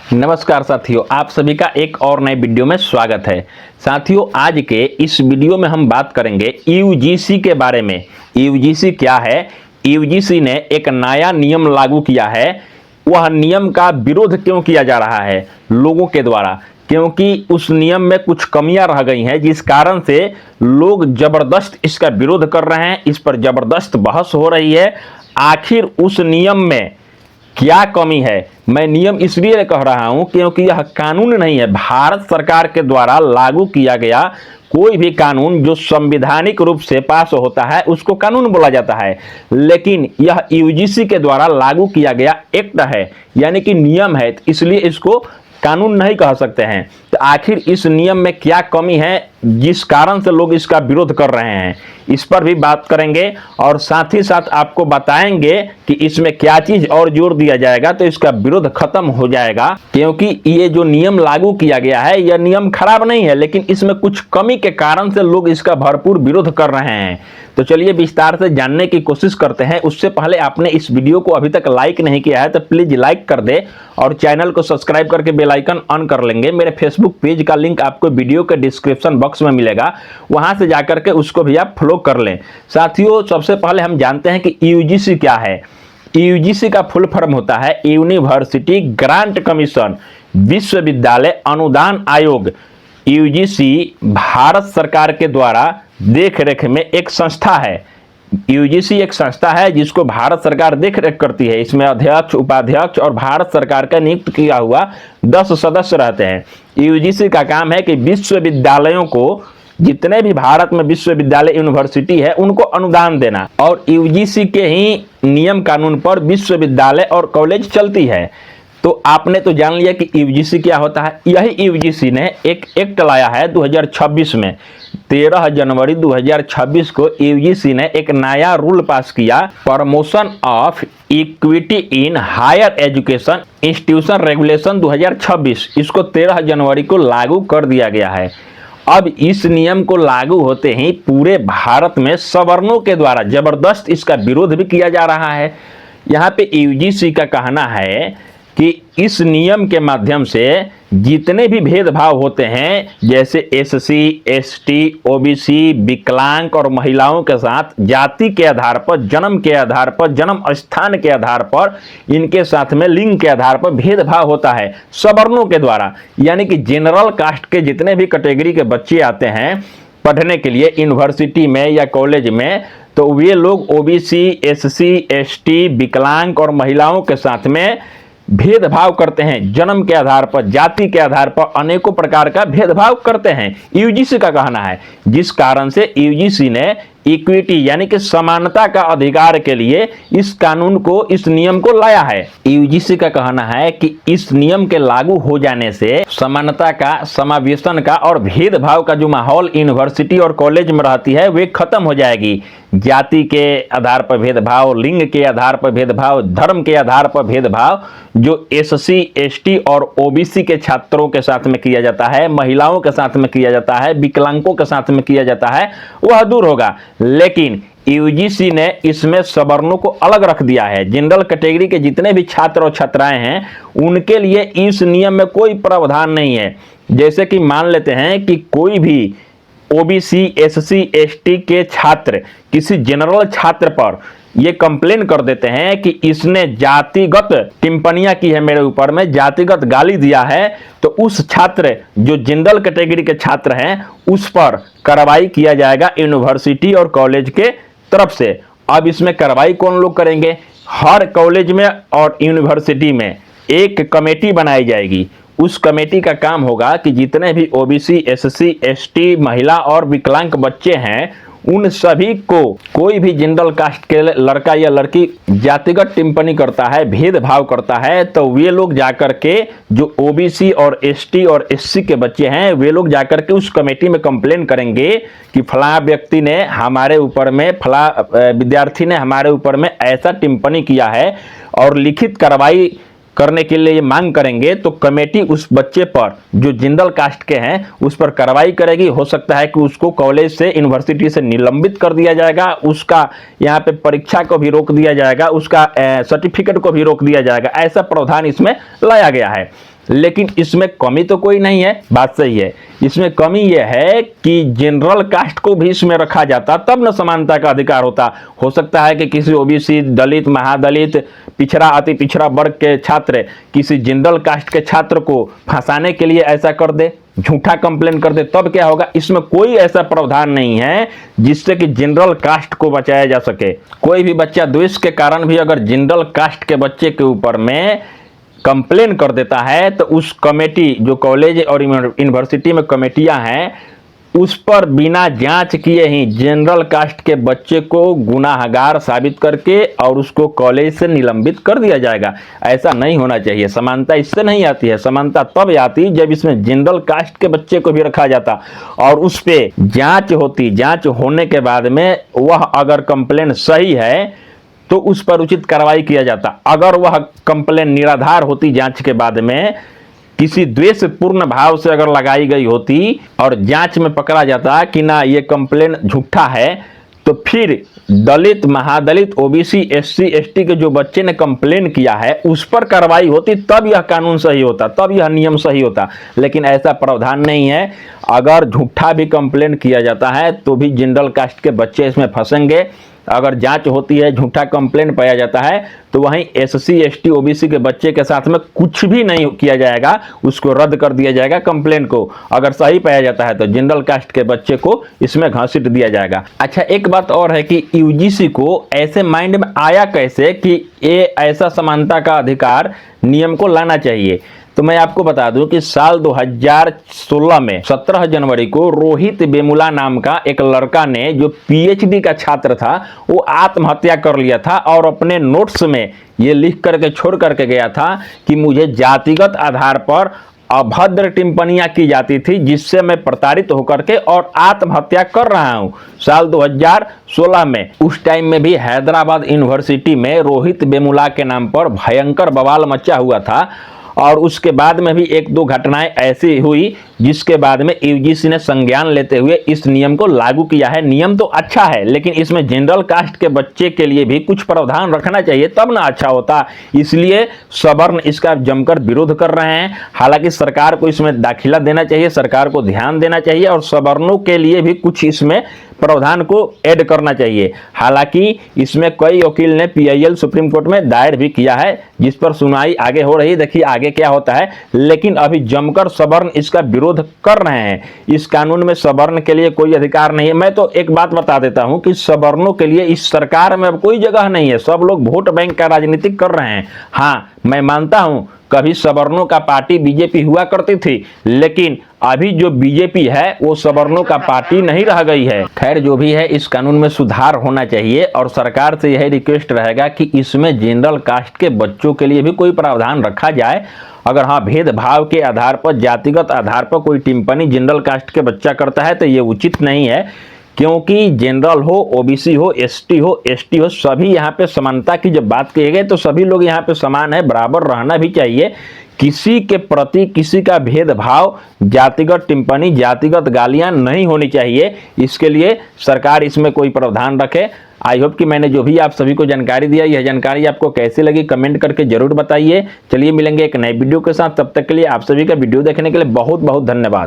नमस्कार साथियों, आप सभी का एक और नए वीडियो में स्वागत है। साथियों, आज के इस वीडियो में हम बात करेंगे यूजीसी के बारे में। यूजीसी क्या है? यूजीसी ने एक नया नियम लागू किया है। वह नियम का विरोध क्यों किया जा रहा है लोगों के द्वारा? क्योंकि उस नियम में कुछ कमियां रह गई हैं, जिस कारण से लोग जबरदस्त इसका विरोध कर रहे हैं। इस पर जबरदस्त बहस हो रही है। आखिर उस नियम में क्या कमी है? मैं नियम इसलिए कह रहा हूं क्योंकि यह कानून नहीं है। भारत सरकार के द्वारा लागू किया गया कोई भी कानून जो संवैधानिक रूप से पास होता है उसको कानून बोला जाता है, लेकिन यह यूजीसी के द्वारा लागू किया गया एक्ट है, यानी कि नियम है, इसलिए इसको कानून नहीं कह सकते हैं। तो आखिर इस नियम में क्या कमी है जिस कारण से लोग इसका विरोध कर रहे हैं, इस पर भी बात करेंगे और साथ ही साथ आपको बताएंगे कि इसमें क्या चीज और जोड़ दिया जाएगा तो इसका विरोध खत्म हो जाएगा। क्योंकि ये जो नियम लागू किया गया है यह नियम खराब नहीं है, लेकिन इसमें कुछ कमी के कारण से लोग इसका भरपूर विरोध कर रहे हैं। तो चलिए विस्तार से जानने की कोशिश करते हैं। उससे पहले आपने इस वीडियो को अभी तक लाइक नहीं किया है तो प्लीज लाइक कर दे और चैनल को सब्सक्राइब करके बेल आइकन ऑन कर लेंगे। मेरे फेसबुक पेज का लिंक आपको वीडियो के डिस्क्रिप्शन बॉक्स में मिलेगा, वहां से जाकर के उसको भी आप फॉलो कर लें। साथियों, सबसे पहले हम जानते हैं कि यूजीसी क्या है। यूजीसी का फुल फॉर्म होता है यूनिवर्सिटी ग्रांट कमीशन, विश्वविद्यालय अनुदान आयोग। यूजीसी भारत सरकार के द्वारा देख रेख में एक संस्था है। यूजीसी एक संस्था है जिसको भारत सरकार देख रेख करती है। इसमें अध्यक्ष, उपाध्यक्ष और भारत सरकार का नियुक्त किया हुआ 10 सदस्य रहते हैं। यूजीसी का काम है कि विश्वविद्यालयों को, जितने भी भारत में विश्वविद्यालय यूनिवर्सिटी है, उनको अनुदान देना, और यूजीसी के ही नियम कानून पर विश्वविद्यालय और कॉलेज चलती है। तो आपने तो जान लिया कि यूजीसी क्या होता है। यही यूजीसी ने एक एक्ट लाया है 2026 में। 13 जनवरी 2026 को यूजीसी ने एक नया रूल पास किया, promotion of equity in higher education institution regulation 2026। इसको 13 जनवरी को लागू कर दिया गया है। अब इस नियम को लागू होते ही पूरे भारत में सवर्णों के द्वारा जबरदस्त इसका विरोध भी किया जा रहा है। यहाँ पे यूजीसी का कहना है कि इस नियम के माध्यम से जितने भी भेदभाव होते हैं, जैसे एससी, एसटी, ओबीसी, विकलांग और महिलाओं के साथ जाति के आधार पर, जन्म के आधार पर, जन्म स्थान के आधार पर, इनके साथ में लिंग के आधार पर भेदभाव होता है सवर्णों के द्वारा। यानी कि जनरल कास्ट के जितने भी कैटेगरी के बच्चे आते हैं पढ़ने के लिए यूनिवर्सिटी में या कॉलेज में, तो वे लोग ओबीसी, एससी, एसटी, विकलांग और महिलाओं के साथ में भेदभाव करते हैं। जन्म के आधार पर, जाति के आधार पर अनेकों प्रकार का भेदभाव करते हैं, यूजीसी का कहना है। जिस कारण से यूजीसी ने इक्विटी यानी कि समानता का अधिकार के लिए इस कानून को, इस नियम को लाया है। यूजीसी का कहना है कि इस नियम के लागू हो जाने से समानता का, समावेशन का और भेदभाव का जो माहौल यूनिवर्सिटी और कॉलेज में रहती है वे खत्म हो जाएगी। जाति के आधार पर भेदभाव, लिंग के आधार पर भेदभाव, धर्म के आधार पर भेदभाव जो एससी, एसटी और ओबीसी के छात्रों के साथ में किया जाता है, महिलाओं के साथ में किया जाता है, विकलांगों के साथ में किया जाता है, वह दूर होगा। लेकिन यूजीसी ने इसमें सवर्णों को अलग रख दिया है। जनरल कैटेगरी के जितने भी छात्र और छात्राएं हैं उनके लिए इस नियम में कोई प्रावधान नहीं है। जैसे कि मान लेते हैं कि कोई भी ओबीसी, एससी, एसटी के छात्र किसी जनरल छात्र पर ये कंप्लेन कर देते हैं कि इसने जातिगत टिप्पणियां की है मेरे ऊपर में, जातिगत गाली दिया है, तो उस छात्र जो जनरल कैटेगरी के छात्र हैं उस पर कार्रवाई किया जाएगा यूनिवर्सिटी और कॉलेज के तरफ से। अब इसमें कार्रवाई कौन लोग करेंगे? हर कॉलेज में और यूनिवर्सिटी में एक कमेटी बनाई जाएगी। उस कमेटी का काम होगा कि जितने भी ओबीसी, एससी, एसटी, महिला और विकलांग बच्चे हैं उन सभी को, कोई भी जनरल कास्ट के लड़का या लड़की जातिगत टिप्पणी करता है, भेदभाव करता है, तो वे लोग जाकर के, जो ओबीसी और एसटी और एससी के बच्चे हैं, वे लोग जाकर के उस कमेटी में कंप्लेन करेंगे कि फला व्यक्ति ने हमारे ऊपर में, फला विद्यार्थी ने हमारे ऊपर में ऐसा टिप्पणी किया है, और लिखित कार्रवाई करने के लिए मांग करेंगे। तो कमेटी उस बच्चे पर जो जनरल कास्ट के हैं उस पर कार्रवाई करेगी। हो सकता है कि उसको कॉलेज से, यूनिवर्सिटी से निलंबित कर दिया जाएगा, उसका यहाँ पे परीक्षा को भी रोक दिया जाएगा, उसका सर्टिफिकेट को भी रोक दिया जाएगा। ऐसा प्रावधान इसमें लाया गया है। लेकिन इसमें कमी तो कोई नहीं है, बात सही है। इसमें कमी यह है कि जनरल कास्ट को भी इसमें रखा जाता तब न समानता का अधिकार होता। हो सकता है कि किसी ओबीसी, दलित, महादलित, पिछड़ा, अति पिछड़ा वर्ग के छात्र किसी जनरल कास्ट के छात्र को फंसाने के लिए ऐसा कर दे, झूठा कंप्लेन कर दे, तब क्या होगा? इसमें कोई ऐसा प्रावधान नहीं है जिससे कि जनरल कास्ट को बचाया जा सके। कोई भी बच्चा द्वेष के कारण भी अगर जनरल कास्ट के बच्चे के ऊपर में कंप्लेन कर देता है तो उस कमेटी, जो कॉलेज और यूनिवर्सिटी में कमेटियां हैं, उस पर बिना जांच किए ही जनरल कास्ट के बच्चे को गुनाहगार साबित करके और उसको कॉलेज से निलंबित कर दिया जाएगा। ऐसा नहीं होना चाहिए। समानता इससे नहीं आती है। समानता तब आती जब इसमें जनरल कास्ट के बच्चे को भी रखा जाता और उस पे जांच होती। जांच होने के बाद में वह अगर कंप्लेन सही है तो उस पर उचित कार्रवाई किया जाता। अगर वह कंप्लेन निराधार होती, जांच के बाद में किसी द्वेषपूर्ण भाव से अगर लगाई गई होती और जांच में पकड़ा जाता कि ना ये कंप्लेन झूठा है, तो फिर दलित, महादलित, ओबीसी, एससी, एसटी के जो बच्चे ने कंप्लेन किया है उस पर कार्रवाई होती, तब यह कानून सही होता, तब यह नियम सही होता। लेकिन ऐसा प्रावधान नहीं है। अगर झूठा भी कंप्लेन किया जाता है तो भी जनरल कास्ट के बच्चे इसमें फंसेंगे। अगर जांच होती है, झूठा कंप्लेन पाया जाता है, तो वहीं एससी, एसटी, ओबीसी के बच्चे के साथ में कुछ भी नहीं किया जाएगा, उसको रद्द कर दिया जाएगा कंप्लेन को। अगर सही पाया जाता है तो जनरल कास्ट के बच्चे को इसमें घसीट दिया जाएगा। अच्छा, एक बात और है कि यूजीसी को ऐसे माइंड में आया कैसे कि ये ऐसा समानता का अधिकार नियम को लाना चाहिए। तो मैं आपको बता दूं कि साल 2016 में 17 जनवरी को रोहित वेमुला नाम का एक लड़का ने, जो पीएचडी का छात्र था, वो आत्महत्या कर लिया था और अपने नोट्स में ये लिख करके छोड़ करके गया था कि मुझे जातिगत आधार पर अभद्र टिप्पणियां की जाती थी जिससे मैं प्रताड़ित होकर के और आत्महत्या कर रहा हूं। साल 2016 में, उस टाइम में भी हैदराबाद यूनिवर्सिटी में रोहित वेमुला के नाम पर भयंकर बवाल मचा हुआ था और उसके बाद में भी एक दो घटनाएं ऐसी हुई जिसके बाद में यूजीसी ने संज्ञान लेते हुए इस नियम को लागू किया है। नियम तो अच्छा है, लेकिन इसमें जनरल कास्ट के बच्चे के लिए भी कुछ प्रावधान रखना चाहिए, तब ना अच्छा होता। इसलिए सवर्ण इसका जमकर विरोध कर रहे हैं। हालांकि सरकार को इसमें दाखिला देना चाहिए, सरकार को ध्यान देना चाहिए और सवर्णों के लिए भी कुछ इसमें प्रावधान को ऐड करना चाहिए। हालांकि इसमें कई वकील ने पीआईएल सुप्रीम कोर्ट में दायर भी किया है, जिस पर सुनवाई आगे हो रही है। देखिए आगे क्या होता है, लेकिन अभी जमकर सवर्ण इसका विरोध कर रहे हैं। इस कानून में सवर्ण के लिए कोई अधिकार नहीं है। मैं तो एक बात बता देता हूं कि सवर्णों के लिए इस सरकार में अब कोई जगह नहीं है। सब लोग वोट बैंक का राजनीति कर रहे हैं। हाँ, मैं मानता हूं कभी सवर्णों का पार्टी बीजेपी हुआ करती थी, लेकिन अभी जो बीजेपी है वो सवर्णों का पार्टी नहीं रह गई है। खैर, जो भी है, इस कानून में सुधार होना चाहिए और सरकार से यही रिक्वेस्ट रहेगा कि इसमें जनरल कास्ट के बच्चों के लिए भी कोई प्रावधान रखा जाए। अगर हाँ, भेदभाव के आधार पर, जातिगत आधार पर कोई टिप्पणी जनरल कास्ट के बच्चा करता है तो ये उचित नहीं है, क्योंकि जनरल हो, ओबीसी हो, एसटी हो, एसटी हो, सभी यहाँ पे समानता की जब बात की गई तो सभी लोग यहाँ पे समान है, बराबर रहना भी चाहिए। किसी के प्रति किसी का भेदभाव, जातिगत टिप्पणी, जातिगत गालियां नहीं होनी चाहिए। इसके लिए सरकार इसमें कोई प्रावधान रखे। आई होप कि मैंने जो भी आप सभी को जानकारी दिया, यह जानकारी आपको कैसी लगी कमेंट करके जरूर बताइए। चलिए मिलेंगे एक नए वीडियो के साथ, तब तक के लिए आप सभी का वीडियो देखने के लिए बहुत बहुत धन्यवाद।